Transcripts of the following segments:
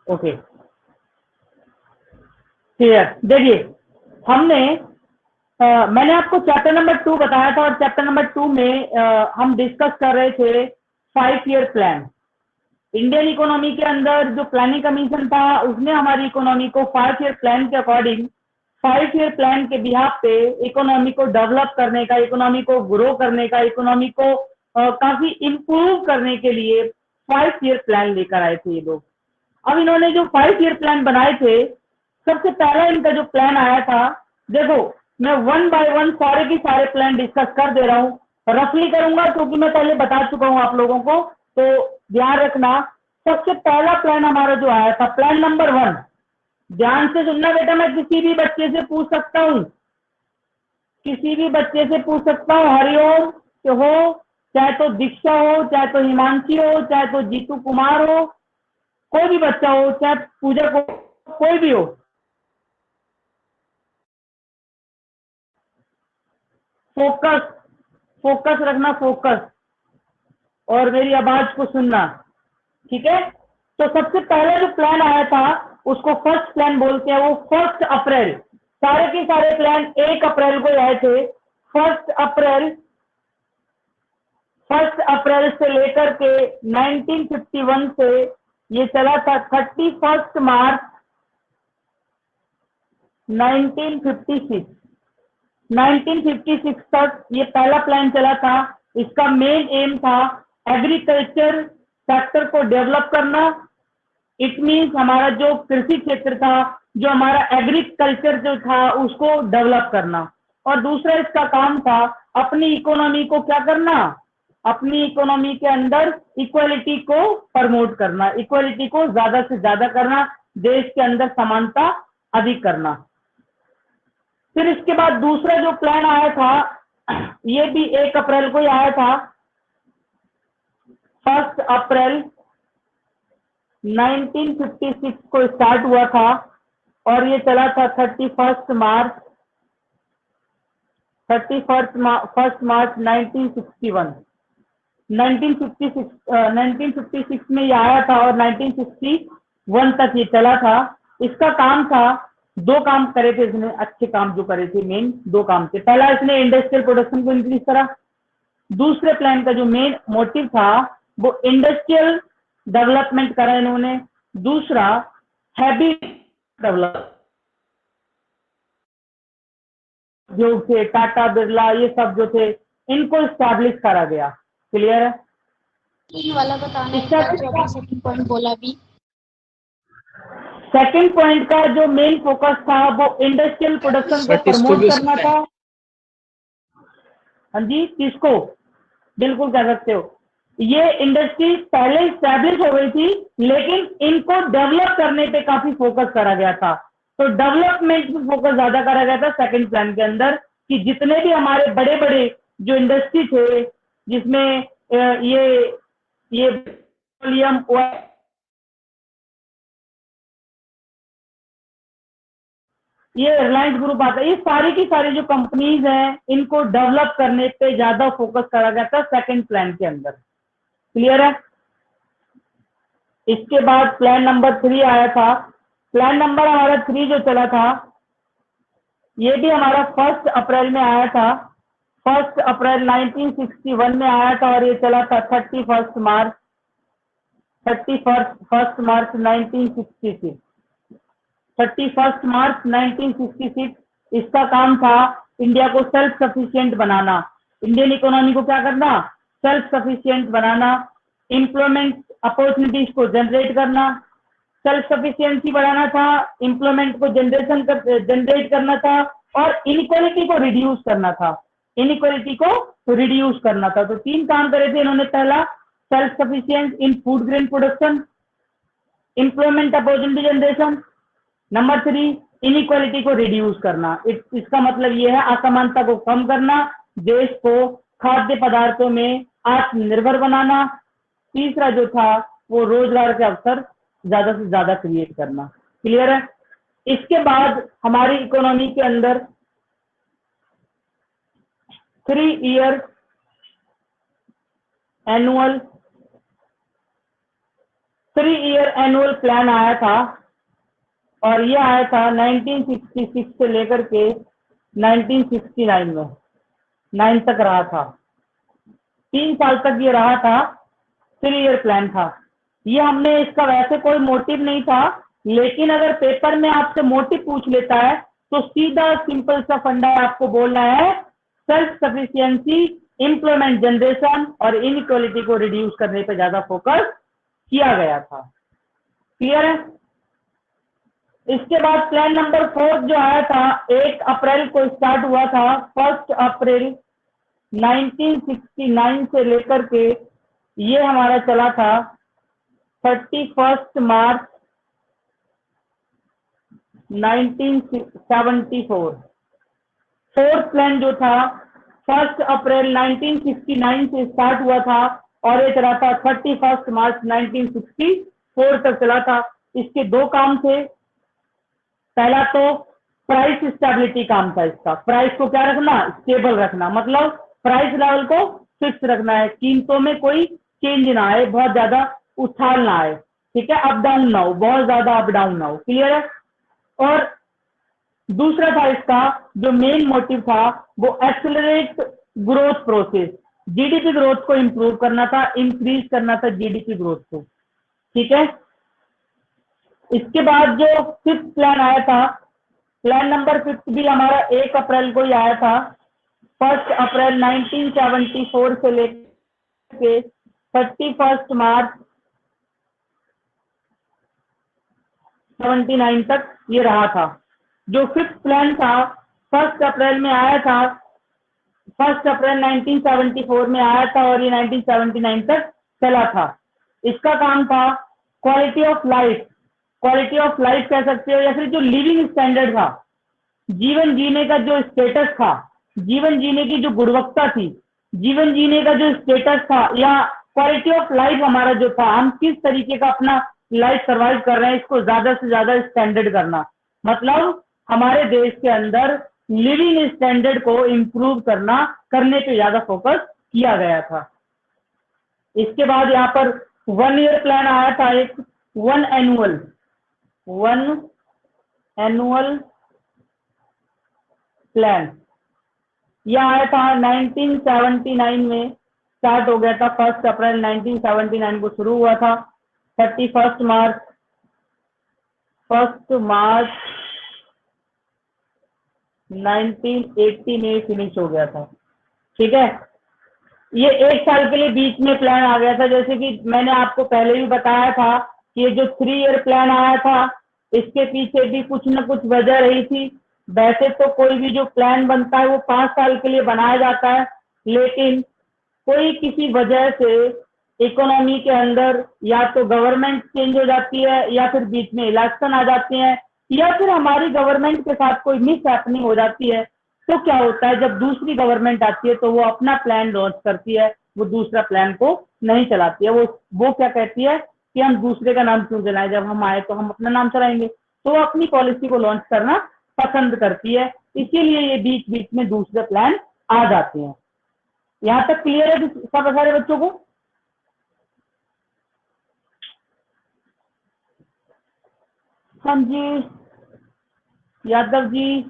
Okay clear. देखिए हमने मैंने आपको चैप्टर नंबर 2 बताया था और चैप्टर नंबर 2 में हम डिस्कस कर रहे थे 5 ईयर प्लान। इंडियन इकोनॉमी के अंदर जो प्लानिंग कमीशन था उसने हमारी इकोनॉमी को 5 ईयर प्लान के अकॉर्डिंग 5 ईयर प्लान के बिहाफ पे इकोनॉमी को डेवलप करने का, इकोनॉमी को ग्रो करने का, इकोनॉमी को काफी इम्प्रूव करने के लिए 5 ईयर प्लान लेकर आए थे ये लोग। अब इन्होंने जो 5 ईयर प्लान बनाए थे, सबसे पहला इनका जो प्लान आया था, देखो मैं 1 बाय 1 सारे के सारे प्लान डिस्कस कर दे रहा हूँ, रफली करूंगा क्योंकि मैं पहले बता चुका हूँ आप लोगों को, तो ध्यान रखना। सबसे पहला प्लान हमारा जो आया था, प्लान नंबर 1, ध्यान से सुनना बेटा, मैं किसी भी बच्चे से पूछ सकता हूँ, किसी भी बच्चे से पूछ सकता हूँ, हरिओम हो, चाहे तो दीक्षा हो, चाहे तो हिमांशी हो, चाहे तो जीतू कुमार हो, कोई भी बच्चा हो, चाहे पूजा को, कोई भी हो, फोकस फोकस रखना, फोकस, और मेरी आवाज को सुनना, ठीक है। तो सबसे पहले जो प्लान आया था उसको फर्स्ट प्लान बोलते हैं, वो 1 अप्रैल, सारे के सारे प्लान 1 अप्रैल को आए थे। 1 अप्रैल, 1 अप्रैल से लेकर के 1951 से ये चला था 31 मार्च 1956, 1956 तक ये पहला प्लान चला था। इसका मेन एम था एग्रीकल्चर सेक्टर को डेवलप करना। इट मीन्स हमारा जो कृषि क्षेत्र था, जो हमारा एग्रीकल्चर जो था उसको डेवलप करना। और दूसरा इसका काम था अपनी इकोनॉमी को क्या करना, अपनी इकोनॉमी के अंदर इक्वालिटी को प्रमोट करना, इक्वालिटी को ज्यादा से ज्यादा करना, देश के अंदर समानता अधिक करना। फिर इसके बाद दूसरा जो प्लान आया था, ये भी 1 अप्रैल को ही आया था। 1 अप्रैल 1956 को स्टार्ट हुआ था और ये चला था 31 मार्च 1961, 1956 में ये आया था और 1961 तक ये चला था। इसका काम था, 2 काम करे थे इसने, अच्छे काम जो करे थे, मेन 2 काम थे। पहला इसने इंडस्ट्रियल प्रोडक्शन को इंक्रीज करा। दूसरे प्लान का जो मेन मोटिव था वो इंडस्ट्रियल डेवलपमेंट करा इन्होंने। दूसरा हैबिट डेवलप, जो थे टाटा बिरला ये सब जो थे, इनको स्टैब्लिश करा गया। क्लियर है? वाला बताना एक बार, जो आपने सेकंड पॉइंट बोला अभी। सेकंड पॉइंट का जो मेन फोकस था वो इंडस्ट्रियल प्रोडक्शन को प्रमोट करना था। हाँ जी, किसको? बिल्कुल कह सकते हो। ये इंडस्ट्री पहले स्टैब्लिश हो गई थी लेकिन इनको डेवलप करने पे काफी फोकस करा गया था। तो डेवलपमेंट पे फोकस ज्यादा करा गया था सेकंड प्लान के अंदर, कि जितने भी हमारे बड़े बड़े जो इंडस्ट्री थे, जिसमें ये पेट्रोलियम, ये रिलायंस ग्रुप आता है, ये सारी की सारी जो कंपनीज हैं, इनको डेवलप करने पे ज्यादा फोकस करा गया था सेकंड प्लान के अंदर। क्लियर है? इसके बाद प्लान नंबर 3 आया था। प्लान नंबर हमारा 3 जो चला था, ये भी हमारा 1 अप्रैल में आया था। 1 अप्रैल 1961 में आया था और ये चला था 31 मार्च 1966, 31 मार्च 1966। इसका काम था इंडिया को सेल्फ सफिशिएंट बनाना, इंडियन इकोनॉमी को क्या करना, सेल्फ सफिशिएंट बनाना, एम्प्लॉयमेंट अपॉर्चुनिटीज को जनरेट करना। सेल्फ सफिशिएंसी बढ़ाना था, एम्प्लॉयमेंट को जनरेट करना था और इनइक्वालिटी को रिड्यूस करना था, इनइक्वालिटी को रिड्यूस करना था। तो 3 काम करे थे इन्होंने। पहला, सेल्फ सफिशिएंट इन food grain production, employment opportunity generation. Number 3, inequality को रिड्यूस करना। इसका मतलब यह है असमानता को कम करना, देश को खाद्य पदार्थों में आत्मनिर्भर बनाना। तीसरा जो था वो रोजगार के अवसर ज्यादा से ज्यादा क्रिएट करना। क्लियर है? इसके बाद हमारी इकोनॉमी के अंदर 3 year annual 3 year annual plan आया था और ये आया था 1966 से लेकर के 1969 में 9 तक रहा था। 3 साल तक ये रहा था, 3 ईयर प्लान था। ये हमने इसका वैसे कोई मोटिव नहीं था, लेकिन अगर पेपर में आपसे मोटिव पूछ लेता है तो सीधा सिंपल सा फंडा आपको बोलना है, सेल्फ सफिशिएंसी, एम्प्लॉयमेंट जनरेशन और इनइक्वालिटी को रिड्यूस करने पे ज्यादा फोकस किया गया था। क्लियर है? इसके बाद प्लान नंबर 4 जो आया था 1 अप्रैल को स्टार्ट हुआ था। 1 अप्रैल 1969 से लेकर के ये हमारा चला था 31 मार्च 1974। फोर्थ प्लान जो था 1 अप्रैल 1969 से स्टार्ट हुआ था और ये चला था 31 मार्च 1964 तक चला था। इसके 2 काम थे। पहला तो प्राइस स्टेबिलिटी काम था इसका। प्राइस को क्या रखना? स्टेबल रखना, मतलब प्राइस लेवल को फिक्स रखना है, कीमतों में कोई चेंज ना आए, बहुत ज्यादा उछाल ना आए, ठीक है, अप डाउन ना हो, बहुत ज्यादा अप डाउन ना हो। क्लियर है? और दूसरा था इसका जो मेन मोटिव था वो accelerate growth process, GDP growth को इंप्रूव करना था, इंक्रीज करना था जीडीपी ग्रोथ को। ठीक है। इसके बाद जो 5th प्लान आया था, प्लान नंबर 5 भी हमारा 1 अप्रैल को ही आया था। 1 अप्रैल 1974 से लेके 31 मार्च 79 तक ये रहा था। जो 5th प्लान था 1 अप्रैल में आया था, 1 अप्रैल 1974 में आया था और ये 1979 तक चला था। इसका काम था quality of life, quality of life कह सकते हो, या फिर जो लिविंग स्टैंडर्ड था, जीवन जीने का जो स्टेटस था, जीवन जीने की जो गुणवत्ता थी, जीवन जीने का जो स्टेटस था, या क्वालिटी ऑफ लाइफ हमारा जो था, हम किस तरीके का अपना लाइफ सर्वाइव कर रहे हैं, इसको ज्यादा से ज्यादा स्टैंडर्ड करना, मतलब हमारे देश के अंदर लिविंग स्टैंडर्ड को इंप्रूव करने पे ज्यादा फोकस किया गया था। इसके बाद यहाँ पर 1 ईयर प्लान आया था, एक वन एनुअल प्लान, यह आया था 1979 में स्टार्ट हो गया था। 1 अप्रैल 1979 को शुरू हुआ था, 31 मार्च 1980 में फिनिश हो गया था। ठीक है, ये 1 साल के लिए बीच में प्लान आ गया था। जैसे कि मैंने आपको पहले भी बताया था कि ये जो 3 ईयर प्लान आया था इसके पीछे भी कुछ न कुछ वजह रही थी। वैसे तो कोई भी जो प्लान बनता है वो 5 साल के लिए बनाया जाता है, लेकिन कोई किसी वजह से इकोनॉमी के अंदर या तो गवर्नमेंट चेंज हो जाती है, या फिर बीच में इलेक्शन आ जाते हैं, या फिर हमारी गवर्नमेंट के साथ कोई मिस हैपनिंग हो जाती है, तो क्या होता है जब दूसरी गवर्नमेंट आती है तो वो अपना प्लान लॉन्च करती है, वो दूसरा प्लान को नहीं चलाती है। वो क्या कहती है कि हम दूसरे का नाम क्यों चलाएं, जब हम आए तो हम अपना नाम चलाएंगे, तो वो अपनी पॉलिसी को लॉन्च करना पसंद करती है। इसीलिए ये बीच बीच में दूसरे प्लान आ जाते हैं। यहाँ तक क्लियर है सब सारे बच्चों को? हाँ जी, यादव जी,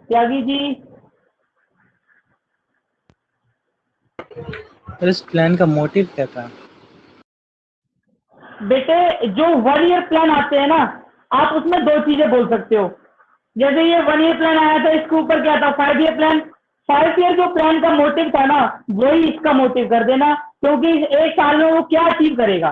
त्यागी जी। तो इस प्लान का मोटिव क्या था? बेटे जो 1 ईयर प्लान आते हैं ना, आप उसमें 2 चीजें बोल सकते हो। जैसे ये 1 ईयर प्लान आया था, इसके ऊपर क्या था 5 ईयर प्लान। 5 ईयर जो प्लान का मोटिव था ना, वही इसका मोटिव कर देना, क्योंकि 1 साल में वो क्या अचीव करेगा।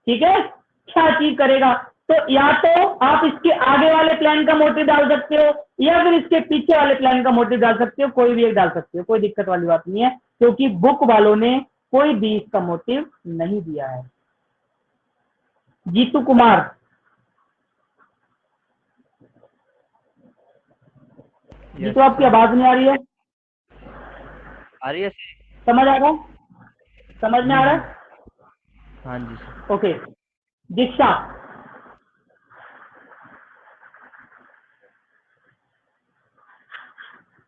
ठीक है, क्या अचीव करेगा, तो या तो आप इसके आगे वाले प्लान का मोटिव डाल सकते हो, या फिर इसके पीछे वाले प्लान का मोटिव डाल सकते हो, कोई भी एक डाल सकते हो, कोई दिक्कत वाली बात नहीं है, क्योंकि बुक वालों ने कोई भी इसका मोटिव नहीं दिया है। जीतू कुमार, जीतू आपकी आवाज नहीं आ रही है। आ रही है? समझ आ रहा है? समझ में आ रहा है? हाँ जी सर। ओके, दीक्षा।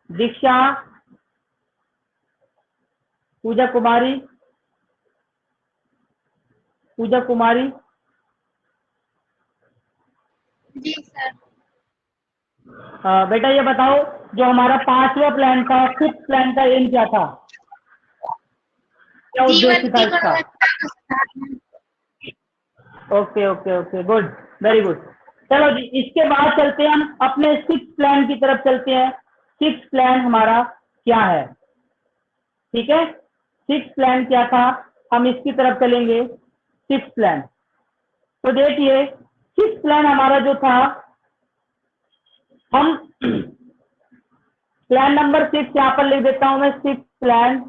दीक्षा, पूजा कुमारी, पूजा कुमारी, जी सर। बेटा ये बताओ, जो हमारा 5वां प्लान था, 5th प्लान का एम क्या था, क्या उद्देश्य था इसका? Okay okay okay, good, very good. चलो जी, इसके बाद चलते हैं हम अपने 6th प्लान की तरफ चलते हैं। 6th प्लान हमारा क्या है, ठीक है? 6th प्लान क्या था, हम इसकी तरफ चलेंगे। 6th प्लान, तो देखिए 6th प्लान हमारा जो था, हम प्लान नंबर 6 यहाँ पर लिख देता हूं मैं, 6th प्लान,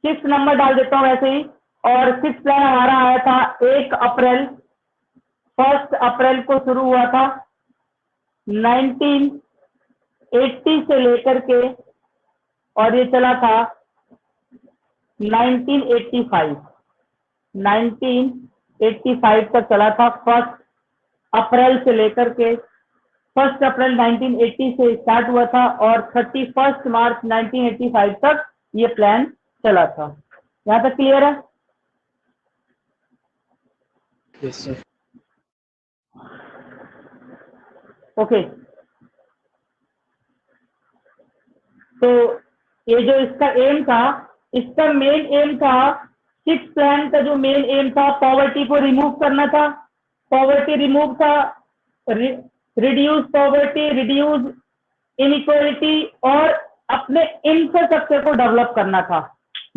6 नंबर डाल देता हूं वैसे ही। और 6th प्लान हमारा आया था 1 अप्रैल, 1 अप्रैल को शुरू हुआ था 1980 से लेकर के, और ये चला था 1985, 1985 तक चला था। 1 अप्रैल से लेकर के, 1 अप्रैल 1980 से स्टार्ट हुआ था और 31 मार्च 1985 तक ये प्लान चला था। यहाँ तक क्लियर है? Yes sir. ओके, तो ये जो इसका एम था, इसका मेन एम था, 6 प्लान का जो मेन एम था, पॉवर्टी को रिमूव करना था। पॉवर्टी रिमूव था, रिड्यूस पॉवर्टी, रिड्यूस इनइक्वालिटी, और अपने इंफ्रास्ट्रक्चर को डेवलप करना था।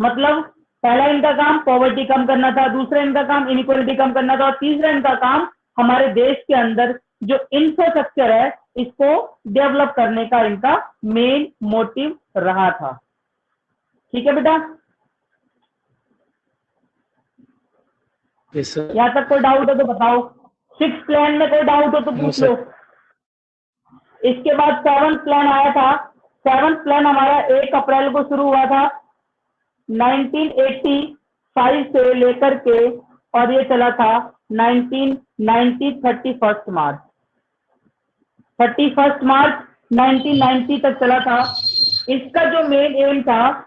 मतलब पहला इनका काम पॉवर्टी कम करना था, दूसरा इनका काम इनइक्वालिटी कम करना था, और तीसरा इनका काम हमारे देश के अंदर जो इंफ्रास्ट्रक्चर है इसको डेवलप करने का इनका मेन मोटिव रहा था। ठीक है बेटा? Yes sir. यहाँ तक कोई डाउट है तो बताओ। 6 प्लान में कोई डाउट हो तो नो पूछ सर। लो। इसके बाद 7th प्लान आया था। 7th प्लान हमारा 1 अप्रैल को शुरू हुआ था 1985 से लेकर के, और ये चला था 1990 31 मार्च, 31 मार्च 1990 तक चला था। इसका जो मेन एम था,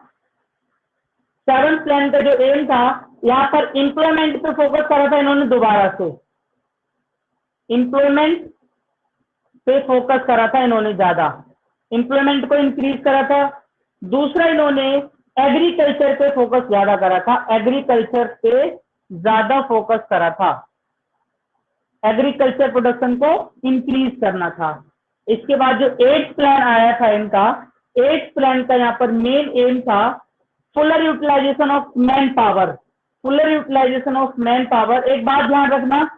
7th प्लान का जो एम था, यहाँ पर इंप्लॉयमेंट पे फोकस करा था इन्होंने दोबारा से, इंप्लॉयमेंट पे फोकस करा था इन्होंने, ज्यादा इंप्लॉयमेंट को इंक्रीज करा था। दूसरा इन्होंने एग्रीकल्चर पे फोकस ज्यादा करा था, एग्रीकल्चर पे ज्यादा फोकस करा था, एग्रीकल्चर प्रोडक्शन को इंक्रीज करना था। इसके बाद जो 8th प्लान आया था इनका, 8th प्लान का यहाँ पर मेन एम था fuller utilization of man power, fuller utilization of man power. एक बात ध्यान रखना,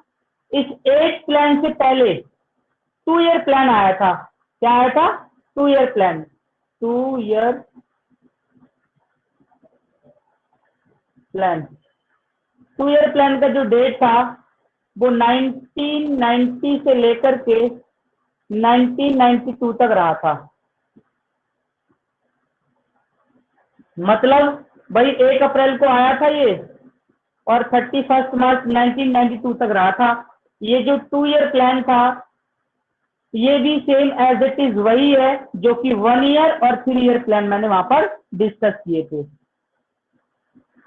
इस 8th प्लान से पहले 2 ईयर प्लान आया था। क्या आया था? 2 year plan, 2 year plan. 2 year plan का जो डेट था वो 1990 से लेकर के 1992 तक रहा था। मतलब भाई 1 अप्रैल को आया था ये, और 31 मार्च 1992 तक रहा था। ये जो 2 ईयर प्लान था ये भी सेम एज इट इज वही है जो कि 1 ईयर और 3 ईयर प्लान मैंने वहां पर डिस्कस किए थे।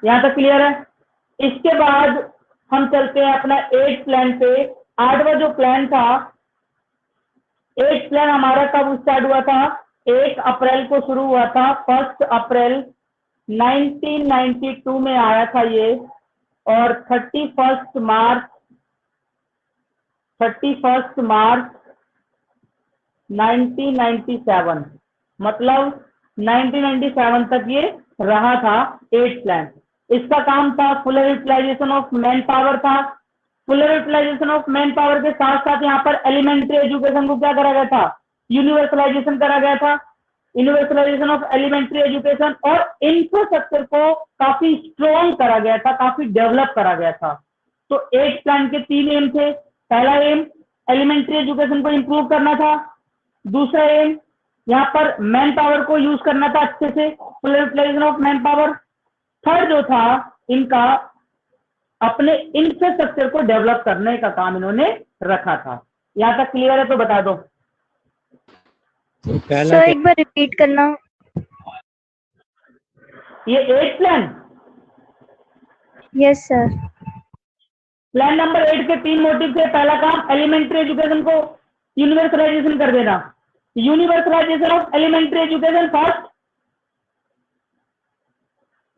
यहां तक क्लियर है? इसके बाद हम चलते हैं अपना 8th प्लान पे। 8वां जो प्लान था, 8th प्लान हमारा कब स्टार्ट हुआ था? 1 अप्रैल को शुरू हुआ था, 1 अप्रैल 1992 में आया था ये, और 31 मार्च 1997, मतलब 1997 तक ये रहा था 8th प्लान। इसका काम था fuller utilization of man power था। Fuller utilization of man power के साथ साथ यहाँ पर एलिमेंट्री एजुकेशन को क्या करा गया था? यूनिवर्सलाइजेशन करा गया था, यूनिवर्सलाइजेशन ऑफ एलिमेंट्री एजुकेशन, और इंफ्रास्ट्रक्चर को काफी स्ट्रॉन्ग करा गया था, काफी डेवलप करा गया था। तो 8th प्लान के 3 एम थे। पहला एम एलिमेंट्री एजुकेशन को इंप्रूव करना था, दूसरा एम यहाँ पर मैन पावर को यूज करना था अच्छे से, full utilization of man power. Third जो था इनका अपने इंफ्रास्ट्रक्चर को डेवलप करने का काम इन्होंने रखा था। यहाँ तक क्लियर है तो बता दो। तो पहला सर एक बार रिपीट करना। ये 8 plan, yes sir. Plan number 8 के 3 मोटिव थे। पहला काम, एलिमेंट्री एजुकेशन को यूनिवर्सलाइजेशन कर देना। Universalization of elementary education first,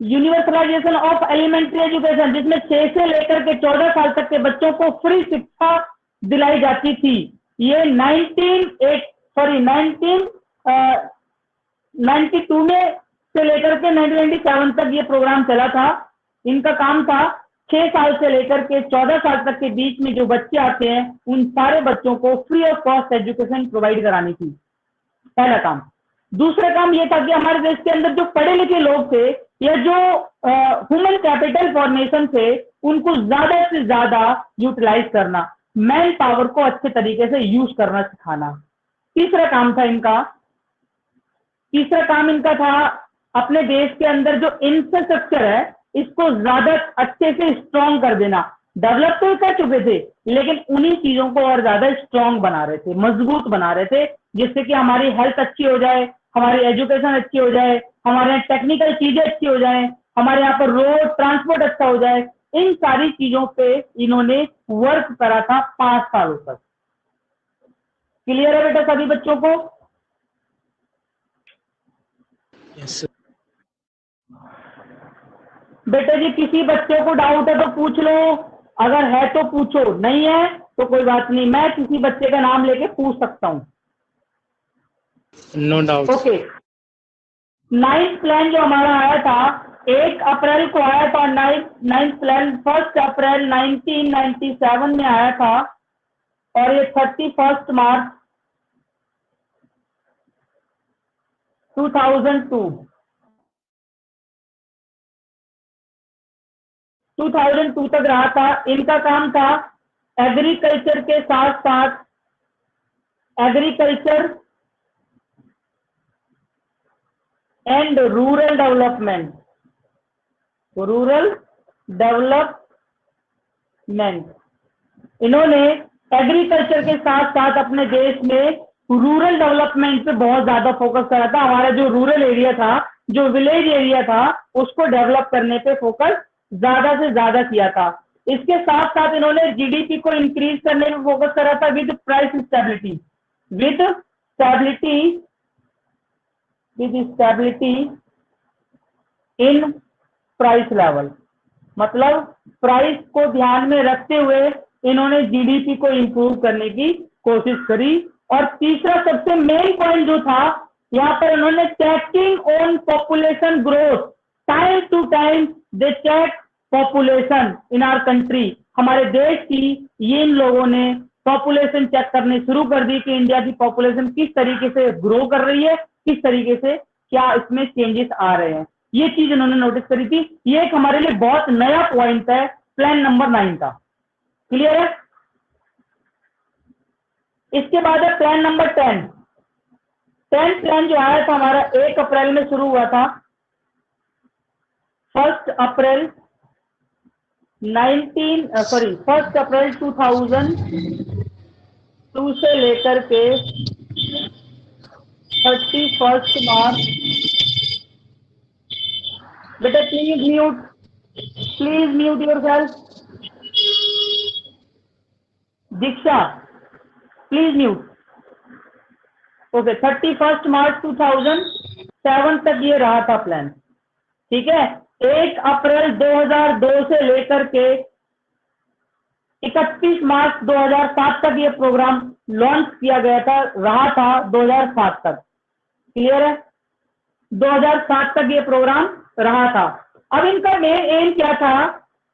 universalization of elementary education, जिसमें 6 से लेकर के 14 साल तक के बच्चों को फ्री शिक्षा दिलाई जाती थी। ये 1992 में से लेकर के 1997 तक ये प्रोग्राम चला था। इनका काम था 6 साल से लेकर के 14 साल तक के बीच में जो बच्चे आते हैं उन सारे बच्चों को free of cost education provide करानी थी, पहला काम। दूसरा काम ये था कि हमारे देश के अंदर जो पढ़े लिखे लोग थे या जो ह्यूमन कैपिटल फॉर्मेशन थे उनको ज्यादा से ज्यादा यूटिलाइज करना, मैन पावर को अच्छे तरीके से यूज करना सिखाना। तीसरा काम इनका था अपने देश के अंदर जो इंफ्रास्ट्रक्चर है इसको ज्यादा अच्छे से स्ट्रॉन्ग कर देना। डेवलप तो कर चुके थे लेकिन उन्हीं चीजों को और ज्यादा स्ट्रॉन्ग बना रहे थे, मजबूत बना रहे थे, जिससे कि हमारी हेल्थ अच्छी हो जाए, हमारी एजुकेशन अच्छी हो जाए, हमारे यहाँ टेक्निकल चीजें अच्छी हो जाए, हमारे यहाँ पर रोड ट्रांसपोर्ट अच्छा हो जाए। इन सारी चीजों पे इन्होंने वर्क करा था 5 सालों तक। क्लियर है बेटा सभी बच्चों को? यस बेटे जी किसी बच्चे को डाउट है तो पूछ लो, अगर है तो पूछो, नहीं है तो कोई बात नहीं, मैं किसी बच्चे का नाम लेके पूछ सकता हूँ। No doubt. Okay, 9th plan जो हमारा आया था 1 अप्रैल को आया था। 9th प्लान 1 अप्रैल 1997 में आया था और ये 31 मार्च 2002 तक रहा था। इनका काम था एग्रीकल्चर के साथ साथ एग्रीकल्चर एंड रूरल डेवलपमेंट, इन्होंने एग्रीकल्चर के साथ साथ अपने देश में रूरल डेवलपमेंट पे बहुत ज्यादा फोकस करा था। हमारा जो रूरल एरिया था, जो विलेज एरिया था, उसको डेवलप करने पे फोकस ज्यादा से ज्यादा किया था। इसके साथ साथ इन्होंने जीडीपी को इंक्रीज करने में फोकस करा था with price stability, with stability in price level, मतलब प्राइस को ध्यान में रखते हुए इन्होंने जीडीपी को इंप्रूव करने की कोशिश करी। और तीसरा सबसे मेन पॉइंट जो था यहाँ पर इन्होंने checking on population growth, time to time they check population in our country. हमारे देश की ये इन लोगों ने पॉपुलेशन चेक करने शुरू कर दी कि इंडिया की पॉपुलेशन किस तरीके से ग्रो कर रही है, किस तरीके से क्या इसमें चेंजेस आ रहे हैं, ये चीज इन्होंने नोटिस करी थी। ये एक हमारे लिए बहुत नया पॉइंट है प्लान नंबर 9 का। क्लियर है? इसके बाद है प्लान नंबर 10। 10 प्लान जो आया था हमारा 1 अप्रैल में शुरू हुआ था। 1 अप्रैल 2002 से लेकर के 31 मार्च। बेटा please mute yourself. Diksha please mute. Okay, 31 मार्च 2007 तक ये रहा था प्लान। ठीक है, 1 अप्रैल 2002 से लेकर के 31 मार्च 2007 तक ये प्रोग्राम लॉन्च किया गया था, रहा था 2007 तक। क्लियर है? 2007 तक ये प्रोग्राम रहा था। अब इनका मेन एम क्या था?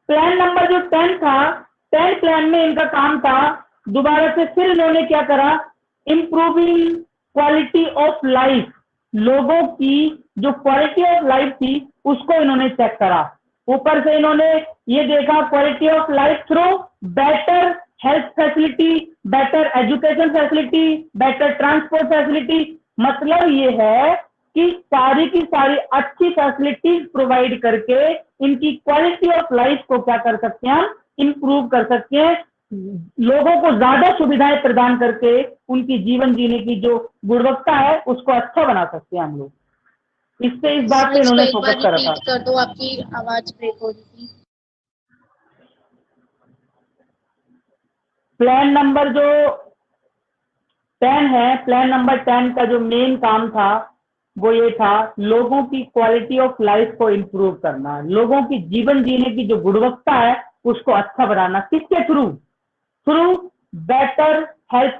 प्लान नंबर जो 10 था, 10 प्लान में इनका काम था, दोबारा से फिर इन्होंने क्या करा, इंप्रूविंग क्वालिटी ऑफ लाइफ, लोगों की जो क्वालिटी ऑफ लाइफ थी उसको इन्होंने चेक करा। ऊपर से इन्होंने ये देखा quality of life through better health facility, better education facility, better transport facility. मतलब ये है कि सारी की सारी अच्छी फैसिलिटीज प्रोवाइड करके इनकी क्वालिटी ऑफ लाइफ को क्या कर सकते हैं, हम इंप्रूव कर सकते हैं। लोगों को ज्यादा सुविधाएं प्रदान करके उनकी जीवन जीने की जो गुणवत्ता है उसको अच्छा बना सकते हैं हम लोग। इस बात पे इन्होंने फोकस करा था। कर दो, आपकी आवाज ब्रेक हो रही थी। प्लान नंबर जो 10 है, प्लान नंबर 10 का जो मेन काम था वो ये था, लोगों की क्वालिटी ऑफ लाइफ को इम्प्रूव करना, लोगों की जीवन जीने की जो गुणवत्ता है उसको अच्छा बनाना। किसके through? Through better health,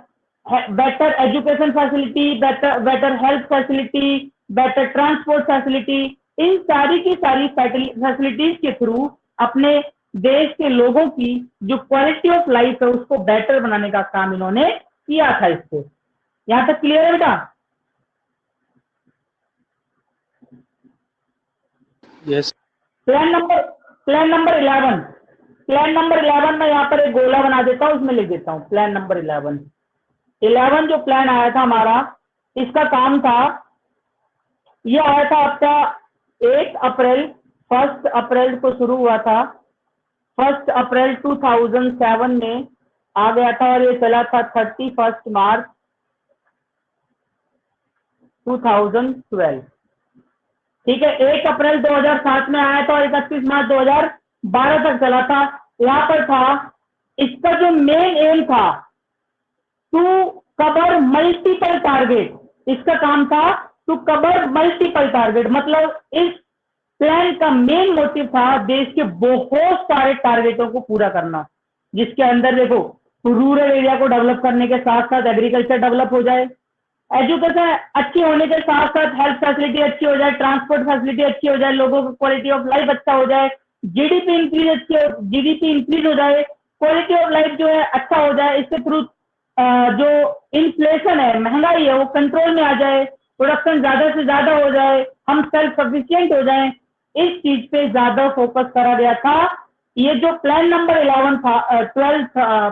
better education facility, better health facility, better transport facility, इन सारी की सारी फैसिलिटीज के थ्रू अपने देश के लोगों की जो क्वालिटी ऑफ लाइफ है उसको बेटर बनाने का काम इन्होंने किया था। इससे यहां तक क्लियर है बेटा? Yes plan number 11, plan number 11 में यहाँ पर एक गोला बना देता हूँ, उसमें लिख देता हूँ प्लान नंबर 11 जो प्लान आया था हमारा, इसका काम था, ये आया था आपका 1 अप्रैल को शुरू हुआ था, 1 अप्रैल 2007 में आ गया था और ये चला था 31 मार्च 2012। ठीक है, 1 अप्रैल 2007 में आया था और 31 मार्च 2012 तक चला था। यहाँ पर था, इसका जो मेन एम था टू कवर मल्टीपल टारगेट, इसका काम था टू कवर मल्टीपल टारगेट, मतलब इस प्लान का मेन मोटिव था देश के बहुत सारे टारगेटों को पूरा करना, जिसके अंदर देखो रूरल एरिया को डेवलप करने के साथ साथ एग्रीकल्चर डेवलप हो जाए, एजुकेशन अच्छी होने के साथ साथ हेल्थ फैसिलिटी अच्छी हो जाए, ट्रांसपोर्ट फैसिलिटी अच्छी हो जाए, लोगों की क्वालिटी ऑफ लाइफ अच्छा हो जाए, जीडीपी इंक्रीज हो जाए, क्वालिटी ऑफ लाइफ जो है अच्छा हो जाए, इसके थ्रू जो इन्फ्लेशन है, महंगाई है, वो कंट्रोल में आ जाए, प्रोडक्शन ज्यादा से ज्यादा हो जाए, हम सेल्फ सफिशिएंट हो जाए, इस चीज पे ज्यादा फोकस करा गया था। ये जो प्लान नंबर 11 था, 12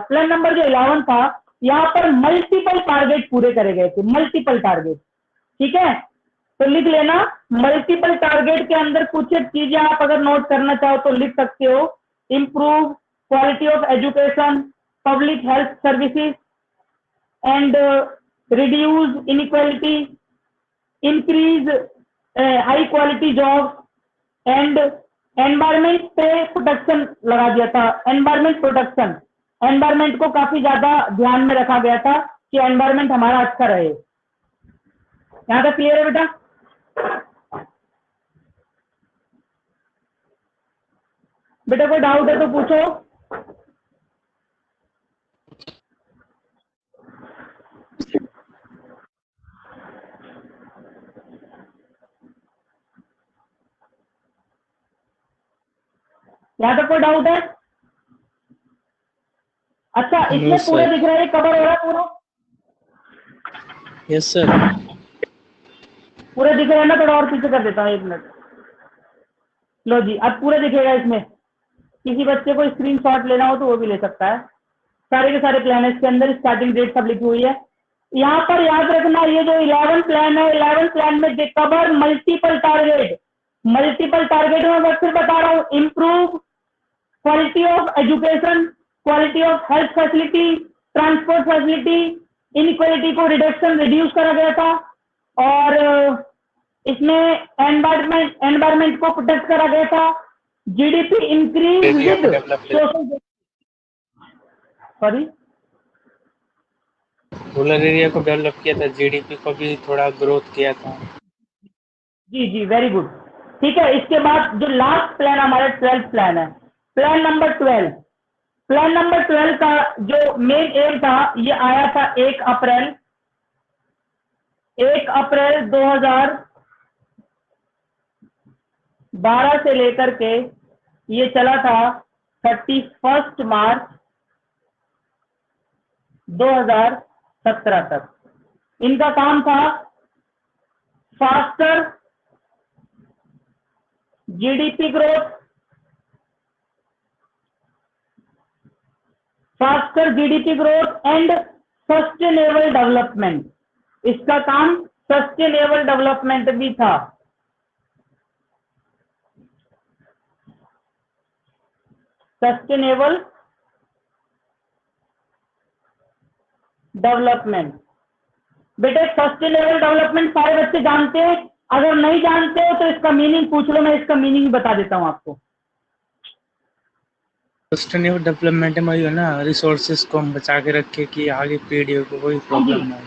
प्लान नंबर जो 11 था, यहाँ पर मल्टीपल टारगेट पूरे करे गए थे, मल्टीपल टारगेट। ठीक है, तो लिख लेना, मल्टीपल टारगेट के अंदर कुछ चीजें आप अगर नोट करना चाहो तो लिख सकते हो, improve quality of education, public health services and reduce inequality, increase high quality job and environment पे प्रोटेक्शन लगा दिया था। एनवायरमेंट प्रोटेक्शन, एनवायरमेंट को काफी ज्यादा ध्यान में रखा गया था कि एनवायरमेंट हमारा अच्छा रहे। यहां तक क्लियर है बेटा? बेटा कोई डाउट है तो पूछो। यहां तक कोई डाउट है? अच्छा, इसमें No, पूरा sir. दिख रहा है, कवर हो रहा है पूरा? Yes, sir. पूरा दिख रहा है ना? थोड़ा और पीछे कर देता हूँ, 1 मिनट। लो जी, अब पूरा दिखेगा। इसमें किसी बच्चे को स्क्रीनशॉट लेना हो तो वो भी ले सकता है। सारे के सारे प्लान है इसके अंदर, स्टार्टिंग डेट सब लिखी हुई है। यहाँ पर याद रखना, ये जो 11 प्लान है, 11 प्लान में they cover multiple target. Multiple target में मैं फिर बता रहा हूँ, improve quality of education, quality of health facility, transport facility, inequality को रिड्यूस करा गया था, और इसमें एनवायरमेंट को प्रोटेक्ट करा गया था, GDP increase with social, sorry rural area को डेवलप किया था, जीडीपी को भी थोड़ा ग्रोथ किया था। जी जी, वेरी गुड। ठीक है, इसके बाद जो लास्ट प्लान हमारा 12th प्लान है, प्लान नंबर 12। प्लान नंबर 12 का जो मेन एम था, ये आया था 1 अप्रैल 2012 से लेकर के ये चला था 31 मार्च 2017 तक। इनका काम था faster GDP growth, and sustainable development. इसका काम सस्टेनेबल डेवलपमेंट भी था। सस्टेनेबल डेवलपमेंट, बेटे सस्टेनेबल डेवलपमेंट सारे बच्चे जानते हैं, अगर नहीं जानते हो तो इसका मीनिंग पूछ लो, मैं इसका मीनिंग बता देता हूँ आपको। सस्टेनेबल डेवलपमेंट में वही है ना, रिसोर्सेज को हम बचा के रखे कि आगे पीढ़ियों को कोई हाँ जी, प्रॉब्लम ना हो।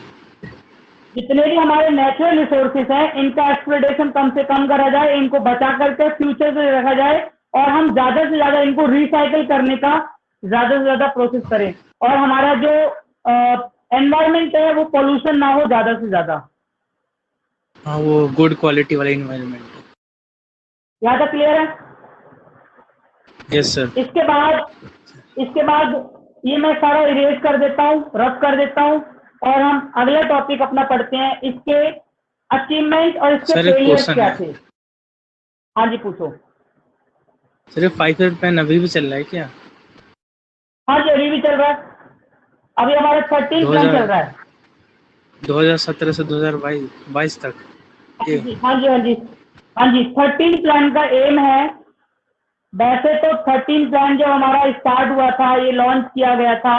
जितने भी हमारे नेचुरल रिसोर्सेज हैं इनका एक्सप्लोइटेशन कम से कम करा जाए, इनको बचा करके फ्यूचर में रखा जाए, और हम ज्यादा से ज्यादा इनको रिसाइकल करने का ज्यादा से ज्यादा प्रोसेस करें, और हमारा जो एनवायरमेंट है वो पोल्यूशन ना हो ज्यादा से ज्यादा। हाँ, वो गुड क्वालिटी वाला इन्वायरमेंट है। यहाँ तक क्लियर है? Yes sir. इसके बाद ये मैं सारा इरेज कर देता हूँ, रफ कर देता हूँ, और हम अगला टॉपिक अपना पढ़ते हैं। इसके अचीवमेंट और इसके सर एक फेलियर्स क्वेश्चन क्या है, थे। हाँ जी, पूछो। सिर्फ 5 ईयर प्लान अभी भी चल रहा है क्या? हाँ जी, अभी भी चल रहा है। अभी हमारा 13 प्लान चल रहा है। 2017 से 2022 तक ये। हाँ जी, हाँ जी, हाँ जी, 13 प्लान का एम है। वैसे तो 13 प्लान जब हमारा स्टार्ट हुआ था, ये लॉन्च किया गया था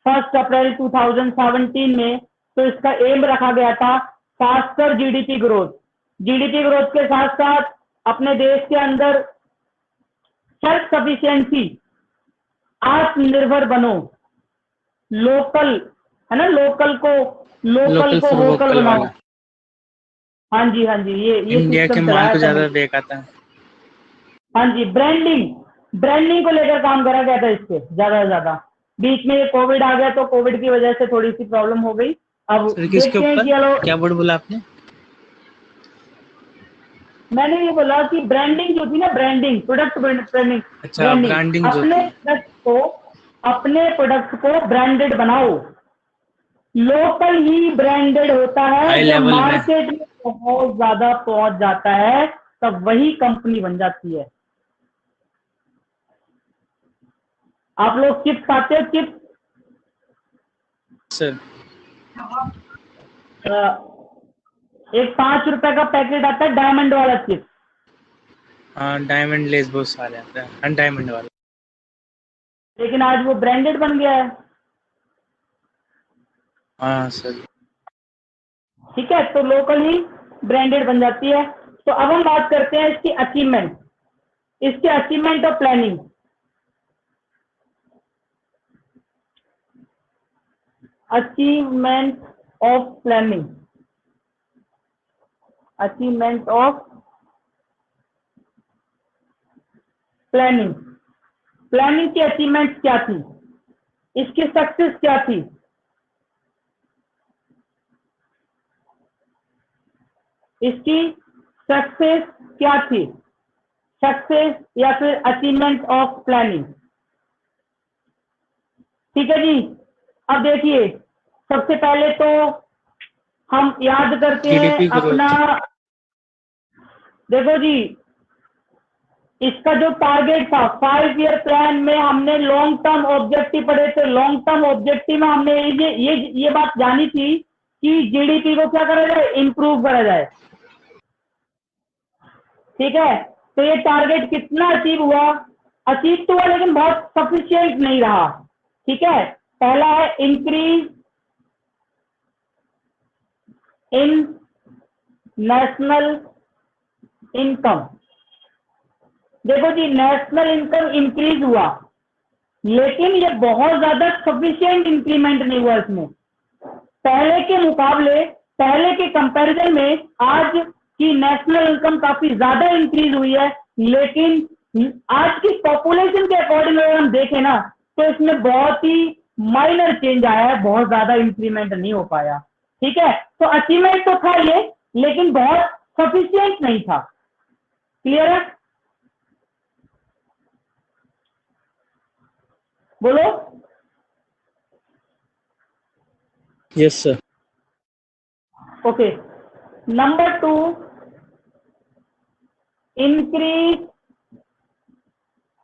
1 अप्रैल 2017 में, तो इसका एम रखा गया था faster GDP growth. GDP growth के साथ साथ अपने देश के अंदर सेल्फ सफिशिएंसी, आत्मनिर्भर बनो, लोकल है ना, लोकल लोकल को फॉर वोकल वोकल बनाओ। वाला। हाँ जी, हाँ जी, ये इंडिया के सिस्टम माल चलाया को था ज्यादा मोदी। देख आता है। हाँ जी, ब्रांडिंग को लेकर काम करा गया था इससे ज्यादा से ज्यादा। बीच में ये कोविड आ गया, तो कोविड की वजह से थोड़ी सी प्रॉब्लम हो गई। अब सर किसके देखते हैं ऊपर कि चलो, क्या वर्ड बोला आपने? मैंने ये बोला कि ब्रांडिंग जो थी ना, ब्रांडिंग, प्रोडक्ट ब्रांडिंग, अच्छा, ब्रांडिंग जो थी। अपने प्रोडक्ट को ब्रांडेड बनाओ। लोकल ही ब्रांडेड होता है हाई जब लेवल में। मार्केट में बहुत ज्यादा पहुंच जाता है, तब वही कंपनी बन जाती है। आप लोग चिप्स खाते हो? चिप्स सर एक 5 रुपए का पैकेट आता है डायमंड वाला चिप्स, हाँ, डायमंड लेस बहुत सारे आते हैं, अनडायमंड वाले। लेकिन आज वो ब्रांडेड बन गया है। हाँ सर। ठीक है, तो लोकल ही ब्रांडेड बन जाती है। तो अब हम बात करते हैं इसकी अचीवमेंट, इसके achievement of planning. Achievement of planning, achievement of planning, planning की अचीवमेंट क्या थी, इसकी सक्सेस क्या थी। इसकी सक्सेस क्या थी, सक्सेस या फिर अचीवमेंट ऑफ प्लानिंग। ठीक है जी। अब देखिए, सबसे पहले तो हम याद करते हैं जीडीपी अपना। ग्रोथ। देखो जी, इसका जो टारगेट था 5 ईयर प्लान में, हमने लॉन्ग टर्म ऑब्जेक्टिव पढ़े थे। लॉन्ग टर्म ऑब्जेक्टिव में हमने ये बात जानी थी कि जीडीपी को क्या करा जाए, इंप्रूव करा जाए। ठीक है, तो ये टारगेट कितना अचीव हुआ? अचीव तो हुआ, लेकिन बहुत सफिशिएंट नहीं रहा। ठीक है, पहला है इंक्रीज इन नेशनल इनकम। देखो जी, नेशनल इनकम इंक्रीज हुआ, लेकिन ये बहुत ज्यादा सफिशिएंट इंक्रीमेंट नहीं हुआ इसमें। पहले के मुकाबले, पहले के कंपैरिजन में आज की नेशनल इनकम काफी ज्यादा इंक्रीज हुई है, लेकिन आज की पॉपुलेशन के अकॉर्डिंग अगर हम देखें ना, तो इसमें बहुत ही माइनर चेंज आया है, बहुत ज्यादा इंक्रीमेंट नहीं हो पाया। ठीक है, तो अचीवमेंट तो था ये, लेकिन बहुत सफिशिएंट नहीं था। क्लियर है? बोलो। Yes sir. Okay, number 2, increase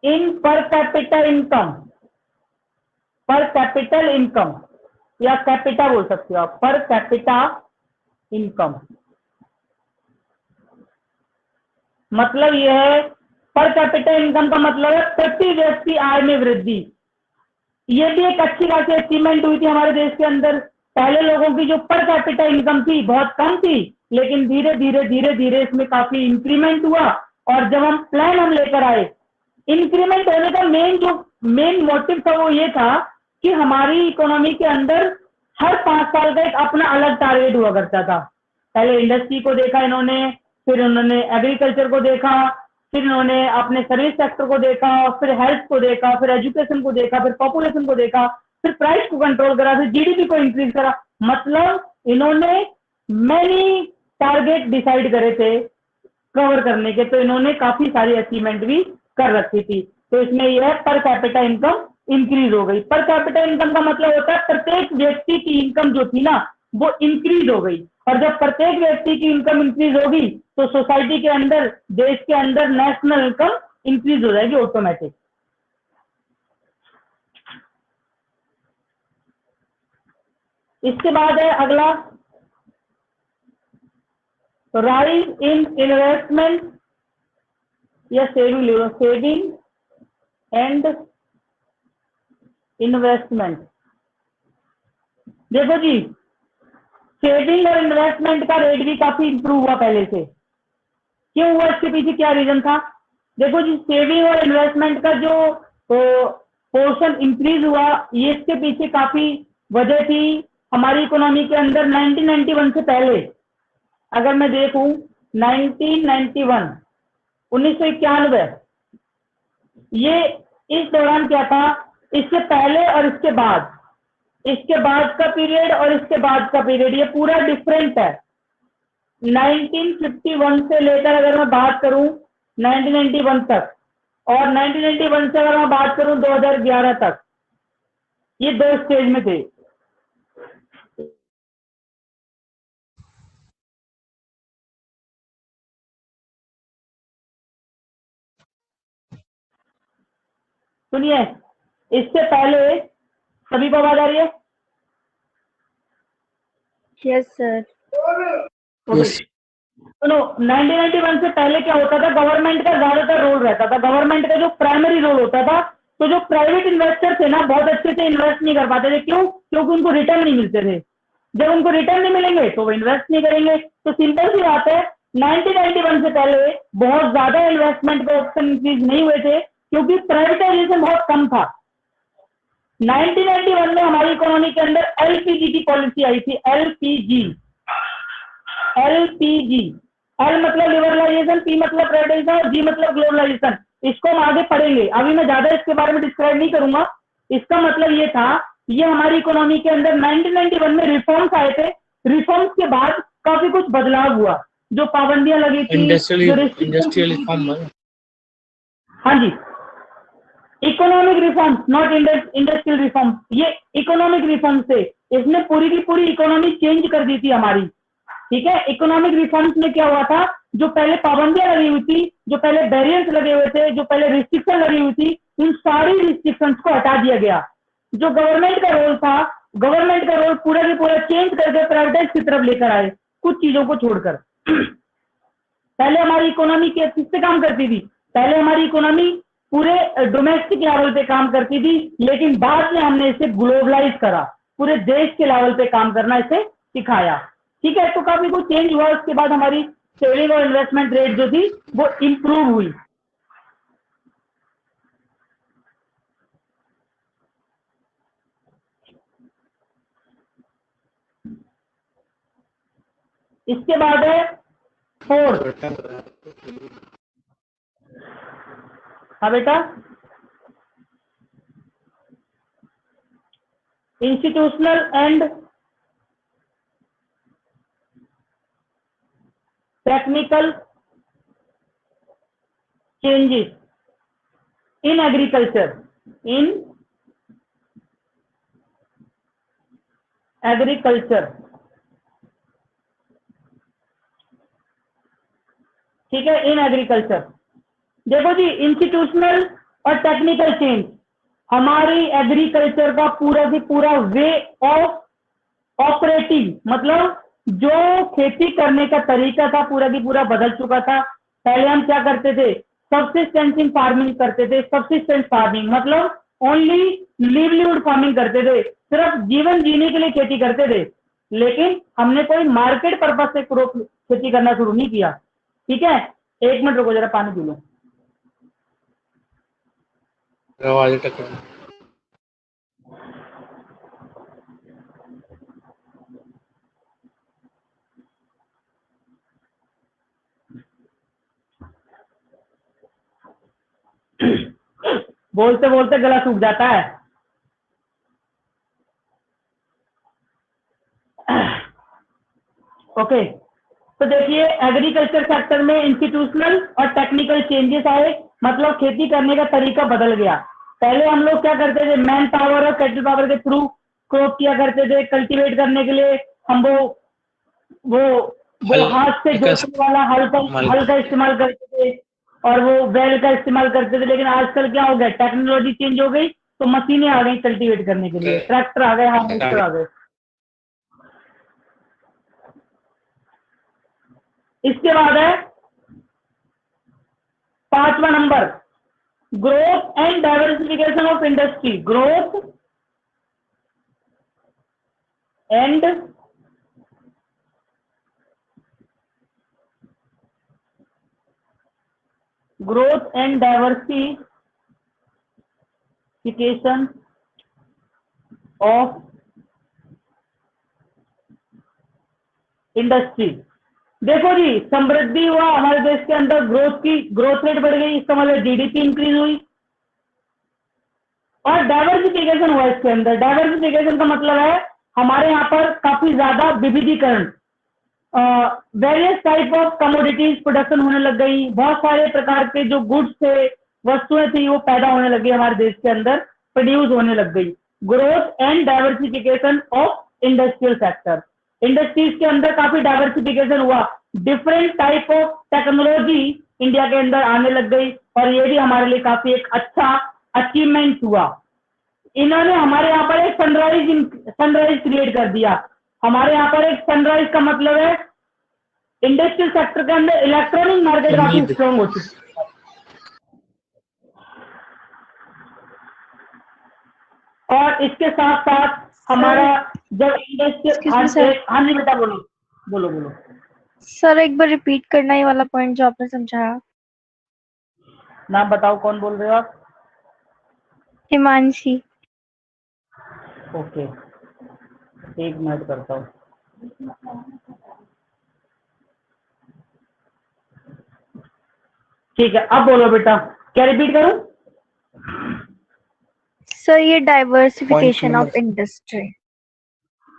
in पर कैपिटल इनकम। पर कैपिटल इनकम या कैपिटा बोल सकते हो आप, पर कैपिटा इनकम। मतलब यह है, पर कैपिटल इनकम का मतलब है प्रति व्यक्ति आय में वृद्धि। ये भी एक अच्छी खासी अचीवमेंट हुई थी हमारे देश के अंदर। पहले लोगों की जो पर कैपिटल इनकम थी बहुत कम थी, लेकिन धीरे धीरे इसमें काफी इंक्रीमेंट हुआ। और जब हम प्लान लेकर आए, इंक्रीमेंट होने का मेन मोटिव था वो ये था कि हमारी इकोनॉमी के अंदर हर 5 साल का एक अपना अलग टारगेट हुआ करता था। पहले इंडस्ट्री को देखा इन्होंने, फिर उन्होंने एग्रीकल्चर को देखा, फिर इन्होंने अपने सर्विस सेक्टर को देखा, फिर हेल्थ को देखा, फिर एजुकेशन को देखा, फिर पॉपुलेशन को देखा, फिर प्राइस को कंट्रोल करा, फिर जीडीपी को इंक्रीज करा। मतलब इन्होंने मैनी टारगेट डिसाइड करे थे कवर करने के, तो इन्होंने काफी सारी अचीवमेंट भी कर रखी थी। तो इसमें यह पर कैपिटा इनकम इंक्रीज हो गई। पर कैपिटा इनकम का मतलब होता है प्रत्येक व्यक्ति की इनकम जो थी ना वो इंक्रीज हो गई, और जब प्रत्येक व्यक्ति की इनकम इंक्रीज होगी तो सोसाइटी के अंदर, देश के अंदर नेशनल इनकम इंक्रीज हो जाएगी ऑटोमेटिक। इसके बाद है अगला, राइज इन इन्वेस्टमेंट या सेविंग एंड इन्वेस्टमेंट। देखो जी, सेविंग और इन्वेस्टमेंट का रेट भी काफी इंप्रूव हुआ पहले से। क्यों हुआ, इसके पीछे क्या रीजन था? देखो जी, सेविंग और इन्वेस्टमेंट का जो पोर्शन इंक्रीज हुआ, ये इसके पीछे काफी वजह थी। हमारी इकोनॉमी के अंदर 1991 से पहले अगर मैं देखूं, 1991 1991 ये इस दौरान क्या था, इससे पहले और इसके बाद का पीरियड और इसके बाद का पीरियड ये पूरा डिफरेंट है। 1951 से लेकर अगर मैं बात करूं 1991 तक, और 1991 से अगर मैं बात करूं 2011 तक, ये 2 स्टेज में थे। सुनिए, इससे पहले सभी को आवाज आ रही है? Yes sir. सुनो, 1991 से पहले क्या होता था, गवर्नमेंट का ज्यादातर रोल रहता था। गवर्नमेंट का जो प्राइमरी रोल होता था, तो जो प्राइवेट इन्वेस्टर थे ना बहुत अच्छे से इन्वेस्ट नहीं कर पाते थे। क्यों? क्योंकि उनको रिटर्न नहीं मिलते थे। जब उनको रिटर्न नहीं मिलेंगे तो वो इन्वेस्ट नहीं करेंगे। तो सिंपल सी बात है, 1991 से पहले बहुत ज्यादा इन्वेस्टमेंट के ऑप्शन इंक्रीज नहीं हुए थे क्योंकि प्राइवेटाइजेशन बहुत कम था। 1991 में हमारी इकोनॉमी के अंदर एलपीजी की पॉलिसी आई थी। एलपीजी, एल मतलब लिबरलाइजेशन, पी मतलब प्राइवेटाइजेशन और जी मतलब ग्लोबलाइजेशन। इसको हम आगे पढ़ेंगे, अभी मैं ज्यादा इसके बारे में डिस्क्राइब नहीं करूंगा। इसका मतलब ये था, ये हमारी इकोनॉमी के अंदर 1991 में रिफॉर्म्स आए थे। रिफॉर्म्स के बाद काफी कुछ बदलाव हुआ, जो पाबंदियां लगी थी, इंडस्ट्रियल रिफॉर्म। हाँ जी, economic reforms, not industrial reforms. ये इकोनॉमिक रिफॉर्म्स थे, इसने पूरी की पूरी इकोनॉमी चेंज कर दी थी हमारी। ठीक है, इकोनॉमिक रिफॉर्म्स में क्या हुआ था, जो पहले पाबंदियां लगी हुई थी, जो पहले बैरियर्स लगे हुए थे, जो पहले रिस्ट्रिक्शन लगी हुई थी, उन सारी रिस्ट्रिक्शंस को हटा दिया गया। जो गवर्नमेंट का रोल था, गवर्नमेंट का रोल पूरा की पूरा चेंज करके प्राइवेटाइज की तरफ लेकर आए, कुछ चीजों को छोड़कर। पहले हमारी इकोनॉमी किससे काम करती थी? पहले हमारी इकोनॉमी पूरे डोमेस्टिक लेवल पे काम करती थी, लेकिन बाद में हमने इसे ग्लोबलाइज करा, पूरे देश के लेवल पे काम करना इसे सिखाया। ठीक है, तो काफी कुछ चेंज हुआ। उसके बाद हमारी सेविंग और इन्वेस्टमेंट रेट जो थी वो इंप्रूव हुई। इसके बाद है फोर्थ। हाँ बेटा, institutional and technical changes in agriculture. ठीक है, इन एग्रीकल्चर। देखो जी, इंस्टीट्यूशनल और टेक्निकल चेंज हमारी एग्रीकल्चर का पूरा की पूरा वे ऑफ ऑपरेटिंग, मतलब जो खेती करने का तरीका था पूरा की पूरा बदल चुका था। पहले हम क्या करते थे, सबसिस्टेंसिंग फार्मिंग करते थे। सबसिस्टेंस फार्मिंग मतलब ओनली लिवलीहुड फार्मिंग करते थे, सिर्फ जीवन जीने के लिए खेती करते थे। लेकिन हमने कोई मार्केट पर्पज से क्रॉप खेती करना शुरू नहीं किया। ठीक है, 1 मिनट रुको, जरा पानी पी लो। आवाज टकरा। बोलते बोलते गला सूख जाता है। ओके, तो देखिए एग्रीकल्चर सेक्टर में इंस्टीट्यूशनल और टेक्निकल चेंजेस आए, मतलब खेती करने का तरीका बदल गया। पहले हम लोग क्या करते थे, मैन पावर और कैटल पावर के थ्रू क्रॉप किया करते थे। कल्टीवेट करने के लिए हम वो हाथ से जोतने वाला हल का इस्तेमाल करते थे और वो बैल का इस्तेमाल करते थे। लेकिन आजकल क्या हो गया, टेक्नोलॉजी चेंज हो गई, तो मशीनें आ गई कल्टीवेट करने के लिए, ट्रैक्टर आ गए, हार्वेस्टर आ गए। इसके बाद है 5वां number, growth and diversification of industry. Growth and diversification of industry. देखो जी, समृद्धि हुआ हमारे देश के अंदर, ग्रोथ रेट बढ़ गई, इसका मतलब जीडीपी इंक्रीज हुई, और डाइवर्सिफिकेशन हुआ इसके अंदर। डाइवर्सिफिकेशन का मतलब है हमारे यहाँ पर काफी ज्यादा विविधीकरण, various type of commodities production होने लग गई। बहुत सारे प्रकार के जो गुड्स थे, वस्तुएं थी, वो पैदा होने लगी हमारे देश के अंदर, प्रोड्यूस होने लग गई। Growth and diversification of industrial sector. Industries के अंदर काफी डाइवर्सिफिकेशन हुआ, different type of technology India के अंदर आने लग गई, और ये भी हमारे लिए काफी एक अच्छा अचीवमेंट हुआ। इन्होंने हमारे यहाँ पर एक सनराइज क्रिएट कर दिया। हमारे यहाँ पर एक सनराइज का मतलब है इंडस्ट्रियल सेक्टर के अंदर इलेक्ट्रॉनिक मार्केट काफी स्ट्रॉन्ग हो चुकी है। और इसके साथ साथ हमारा जब इंडस्ट्रियल, हाँ जी बेटा, बोलो बोलो बोलो। सर एक बार रिपीट करना ये वाला पॉइंट जो आपने समझाया। नाम बताओ, कौन बोल रहे हो आप? हिमांशी। ओके, 1 मिनट करता हूँ। ठीक है, अब बोलो बेटा, क्या रिपीट करूं? सर ये डाइवर्सिफिकेशन ऑफ इंडस्ट्री।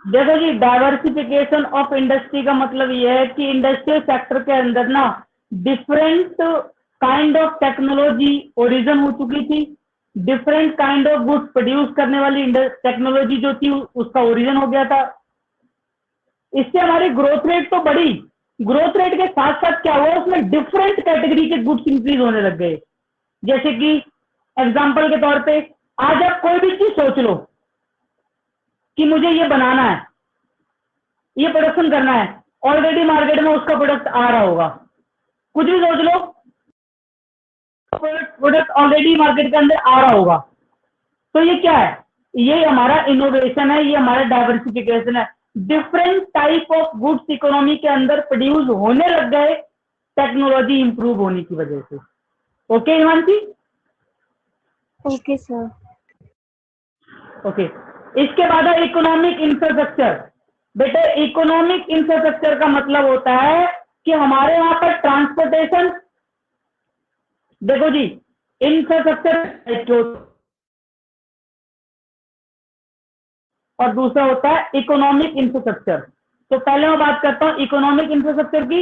देखो जी, डाइवर्सिफिकेशन ऑफ इंडस्ट्री का मतलब ये है कि इंडस्ट्रियल सेक्टर के अंदर ना different kind of technology origin हो चुकी थी। Different kind of goods produce करने वाली टेक्नोलॉजी जो थी उसका ओरिजिन हो गया था। इससे हमारी ग्रोथ रेट तो बढ़ी, ग्रोथ रेट के साथ साथ क्या हुआ, उसमें डिफरेंट कैटेगरी के गुड्स इंक्रीज होने लग गए। जैसे कि एग्जांपल के तौर पे, आज आप कोई भी चीज सोच लो कि मुझे ये बनाना है, ये प्रोडक्शन करना है, ऑलरेडी मार्केट में उसका प्रोडक्ट आ रहा होगा। कुछ भी सोच लो, प्रोडक्ट ऑलरेडी मार्केट के अंदर आ रहा होगा। तो ये क्या है, ये हमारा इनोवेशन है, ये हमारा डाइवर्सिफिकेशन है। Different type of goods economy के अंदर प्रोड्यूस होने लग गए टेक्नोलॉजी इंप्रूव होने की वजह से। Okay Himanshi? Okay sir. Okay, इसके बाद है इकोनॉमिक इंफ्रास्ट्रक्चर। बेटे, इकोनॉमिक इंफ्रास्ट्रक्चर का मतलब होता है कि हमारे यहाँ पर ट्रांसपोर्टेशन, देखो जी, इंफ्रास्ट्रक्चर और दूसरा होता है इकोनॉमिक इंफ्रास्ट्रक्चर। तो पहले मैं बात करता हूं इकोनॉमिक इंफ्रास्ट्रक्चर की।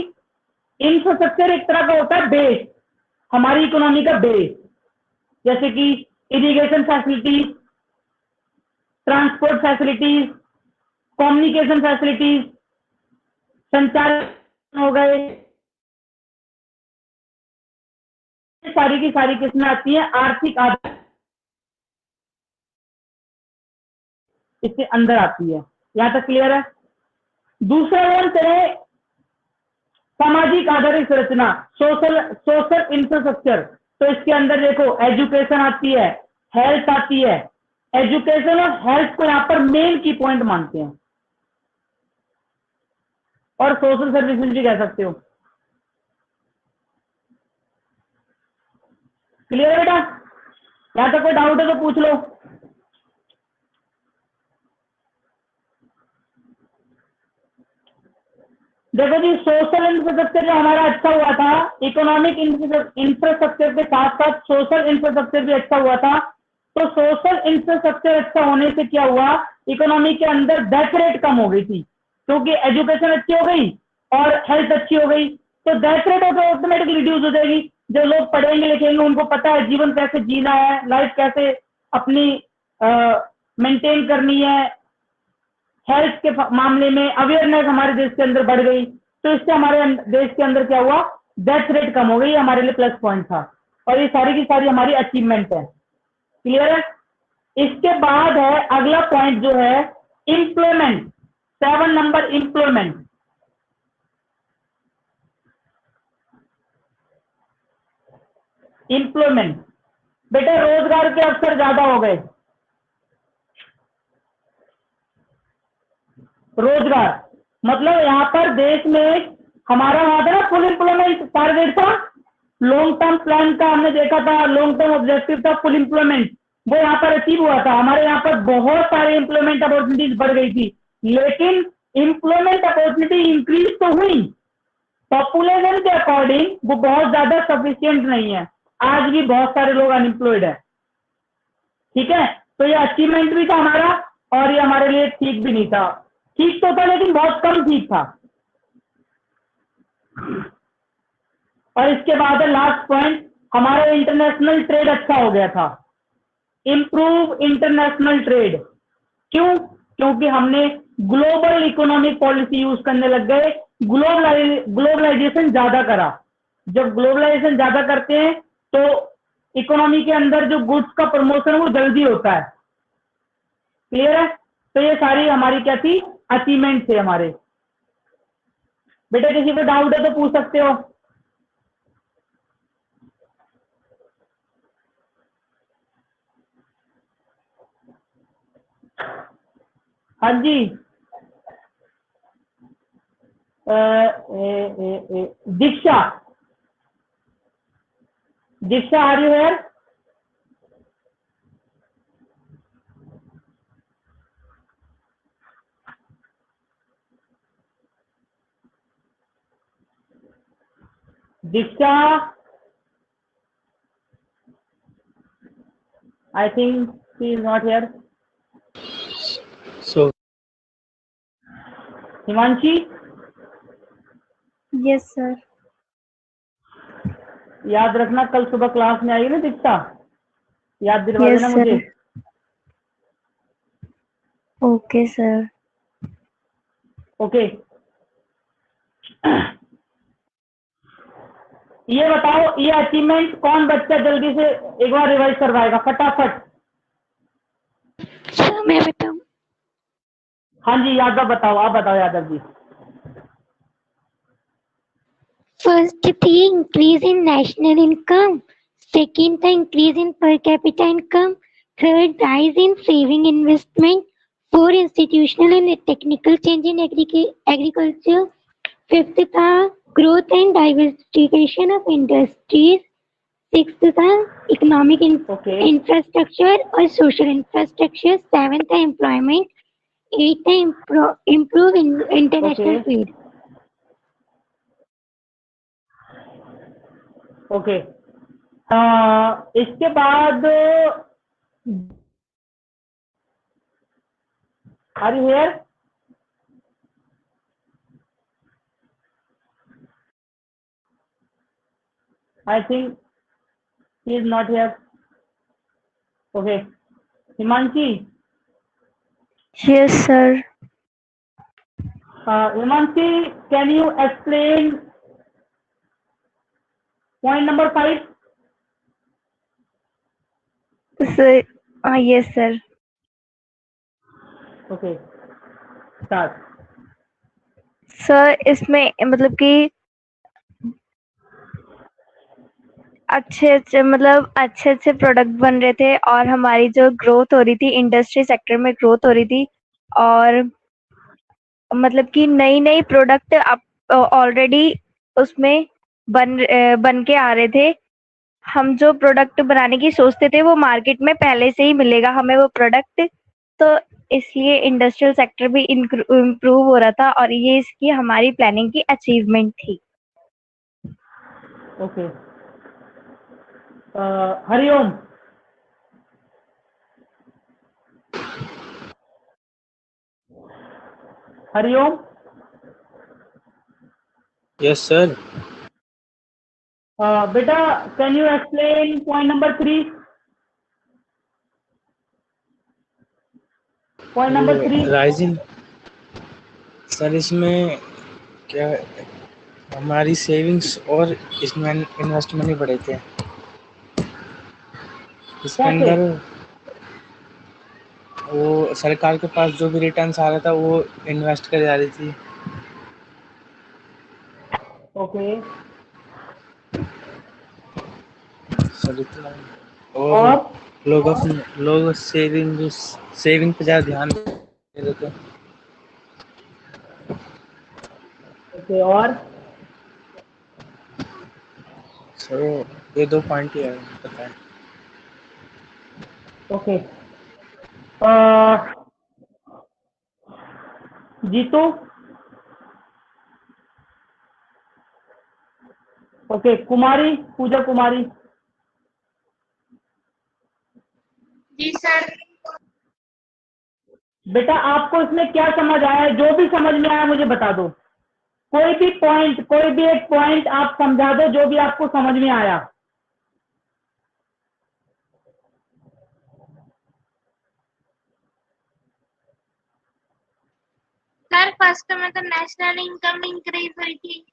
इंफ्रास्ट्रक्चर एक तरह का होता है बेस, हमारी इकोनॉमी का बेस, जैसे कि irrigation facilities, transport facilities, communication facilities, संचार हो गए, सारी की सारी किस्में आती है आर्थिक आधार, इसके अंदर आती है। यहां तक क्लियर है? दूसरा वन है सामाजिक आधारित संरचना, सोशल इंफ्रास्ट्रक्चर। तो इसके अंदर देखो एजुकेशन आती है, हेल्थ आती है। एजुकेशन और हेल्थ को यहाँ पर मेन की पॉइंट मानते हैं। और सोशल सर्विसेज भी कह सकते हो। क्लियर है बेटा? यहाँ तक कोई डाउट है तो पूछ लो। देखो जी, सोशल इंफ्रास्ट्रक्चर जो हमारा अच्छा हुआ था, इकोनॉमिक इंफ्रास्ट्रक्चर के साथ साथ सोशल इंफ्रास्ट्रक्चर भी अच्छा हुआ था। तो सोशल इंफ्रास्ट्रक्चर अच्छा होने से क्या हुआ, इकोनॉमी के अंदर डेथ रेट कम हो गई थी, क्योंकि एजुकेशन अच्छी हो गई और हेल्थ अच्छी हो गई, तो डेथ रेट ऑटोमेटिकली रिड्यूस हो जाएगी। जो लोग पढ़ेंगे लिखेंगे, उनको पता है जीवन कैसे जीना है, लाइफ कैसे अपनी मेंटेन करनी है, हेल्थ के मामले में अवेयरनेस हमारे देश के अंदर बढ़ गई, तो इससे हमारे देश के अंदर क्या हुआ, डेथ रेट कम हो गई, हमारे लिए प्लस पॉइंट था। और ये सारी की सारी हमारी अचीवमेंट है। क्लियर है? इसके बाद है अगला पॉइंट जो है एम्प्लॉयमेंट, 7 नंबर एम्प्लॉयमेंट। एम्प्लॉयमेंट बेटा, रोजगार के अवसर ज्यादा हो गए। रोजगार मतलब यहाँ पर देश में हमारा वहां था ना फुल एम्प्लॉयमेंट टारगेट था, लॉन्ग टर्म प्लान का हमने देखा था, लॉन्ग टर्म ऑब्जेक्टिव था फुल एम्प्लॉयमेंट, वो यहाँ पर अचीव हुआ था। हमारे यहाँ पर बहुत सारे एम्प्लॉयमेंट अपॉर्चुनिटीज बढ़ गई थी, लेकिन एम्प्लॉयमेंट अपॉर्चुनिटी इंक्रीज तो हुई, पॉपुलेशन के अकॉर्डिंग वो बहुत ज्यादा सफिशियंट नहीं है, आज भी बहुत सारे लोग अनएम्प्लॉयड है। ठीक है, तो ये अचीवमेंट भी था हमारा और ये हमारे लिए ठीक भी नहीं था, ठीक तो था लेकिन बहुत कम ठीक था। और इसके बाद है लास्ट पॉइंट, हमारा इंटरनेशनल ट्रेड अच्छा हो गया था, इंप्रूव इंटरनेशनल ट्रेड। क्यों? क्योंकि हमने ग्लोबल इकोनॉमिक पॉलिसी यूज करने लग गए, ग्लोबलाइजेशन ज्यादा करा। जब ग्लोबलाइजेशन ज्यादा करते हैं तो इकोनॉमी के अंदर जो गुड्स का प्रमोशन वो जल्दी होता है। क्लियर है? तो ये सारी हमारी क्या थी, अचीवमेंट थे हमारे। बेटा किसी को डाउट है तो पूछ सकते हो। हाँ जी, Diksha, Diksha are you here? Diksha, I think she is not here. So Himanshi, Yes, sir. याद रखना कल सुबह क्लास में आएगी ना दीक्षा, याद दिलवा Yes, देना sir. मुझे। Okay, sir. ओके, ये बताओ, ये अचीवमेंट कौन बच्चा जल्दी से एक बार रिवाइज करवाएगा फटाफट? सर मैं बताऊं? हाँ जी, यादव बताओ, आप बताओ यादव जी। First थी increase in national income, second था increase in per capita income, third rise in saving investment, four institutional and technical change in agriculture, fifth था growth and diversification of industries, sixth था economic ओके infrastructure और social infrastructure, seventh था employment, eighth था improve international okay trade. Okay, इसके बाद are you here? I think he is not here. Okay, Himanshi, Yes, sir. Himanshi, can you explain point number 5? Sir, yes, sir. Okay, start. Sir इसमें मतलब कि अच्छे अच्छे product बन रहे थे और हमारी जो ग्रोथ हो रही थी इंडस्ट्री सेक्टर में ग्रोथ हो रही थी और मतलब कि नई नई प्रोडक्ट ऑलरेडी उसमें बन के आ रहे थे। हम जो प्रोडक्ट बनाने की सोचते थे वो मार्केट में पहले से ही मिलेगा हमें वो प्रोडक्ट, तो इसलिए इंडस्ट्रियल सेक्टर भी इम्प्रूव हो रहा था और ये इसकी हमारी प्लानिंग की अचीवमेंट थी। Okay. Hariom. Hariom. Yes sir. बेटा, can you explain point number 3? Point number 3। Rising sir, इसमें क्या हमारी सेविंग्स और इसमें इन्वेस्टमेंट ही बढ़े थे। इसके कैसे? अंदर वो सरकार के पास जो भी रिटर्न आ रहा था वो इन्वेस्ट कर जा रही थी। ओके। सर इतना। और और लोग सेविंग पे ज़्यादा ध्यान दे रहे थे। ओके। और सर ये 2 पॉइंट ही है, पता है। ओके। जीतू। ओके। कुमारी, पूजा कुमारी। जी सर। बेटा, आपको इसमें क्या समझ आया? जो भी समझ में आया मुझे बता दो। कोई भी पॉइंट, कोई भी एक पॉइंट आप समझा दो जो भी आपको समझ में आया। सर फर्स्ट में तो नेशनल इनकम इंक्रीज हुई थी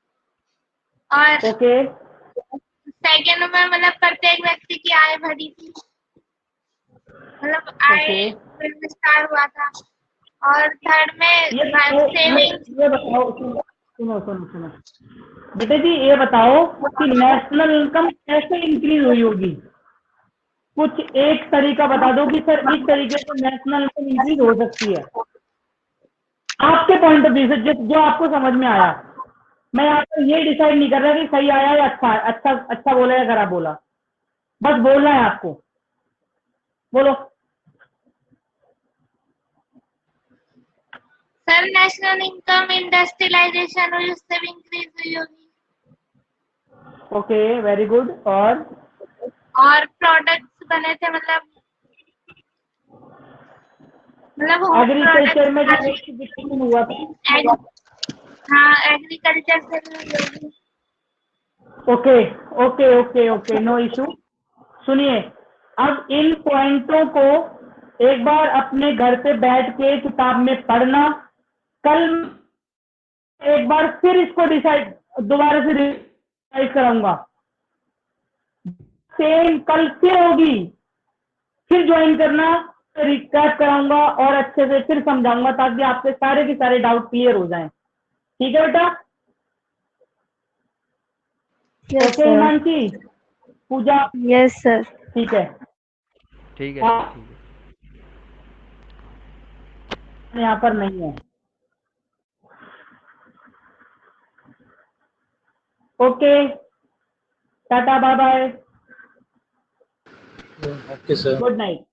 और ओके। सेकेंड में मतलब प्रत्येक व्यक्ति की आय बढ़ी थी, मतलब आय ओके। विस्तार हुआ था। और थर्ड में ये बताओ, सेविंग्स। ये बताओ, सुनो सुनो सुनो। बेटे जी, ये बताओ कि नेशनल इनकम कैसे इंक्रीज हुई होगी? कुछ एक तरीका बता दो कि सर इस तरीके से नेशनल इनकम इंक्रीज हो सकती है, आपके पॉइंट ऑफ व्यू से, जो आपको समझ में आया। मैं आपको ये डिसाइड नहीं कर रहा कि सही आया या अच्छा अच्छा अच्छा बोला या खराब बोला, बस बोलना है आपको। बोलो। सर नेशनल इनकम इंडस्ट्रियलाइजेशन हुई, उससे भी इंक्रीज हुई होगी। Okay, very good. और प्रोडक्ट्स बने थे, मतलब होम एग्रीकल्चर में जो डिस्ट्रीब्यूशन हुआ था। हाँ एग्रीकल्चर से भी हुई होगी। Okay okay okay okay, no issue. सुनिए, अब इन पॉइंटों को एक बार अपने घर पे बैठ के किताब में पढ़ना। कल एक बार फिर इसको डिसाइड, दोबारा से डिसाइड कराऊंगा। सेम कल फिर होगी, फिर ज्वाइन करना, रिकैप कराऊंगा और अच्छे से फिर समझाऊंगा ताकि आपके सारे के सारे डाउट क्लियर हो जाएं। ठीक है बेटा? Yes okay sir. Himanshi, Pooja. Yes sir. ठीक है। ठीक है सर, ठीक है। यहाँ पर नहीं है। Okay, tata, bye bye, okay sir. Good night.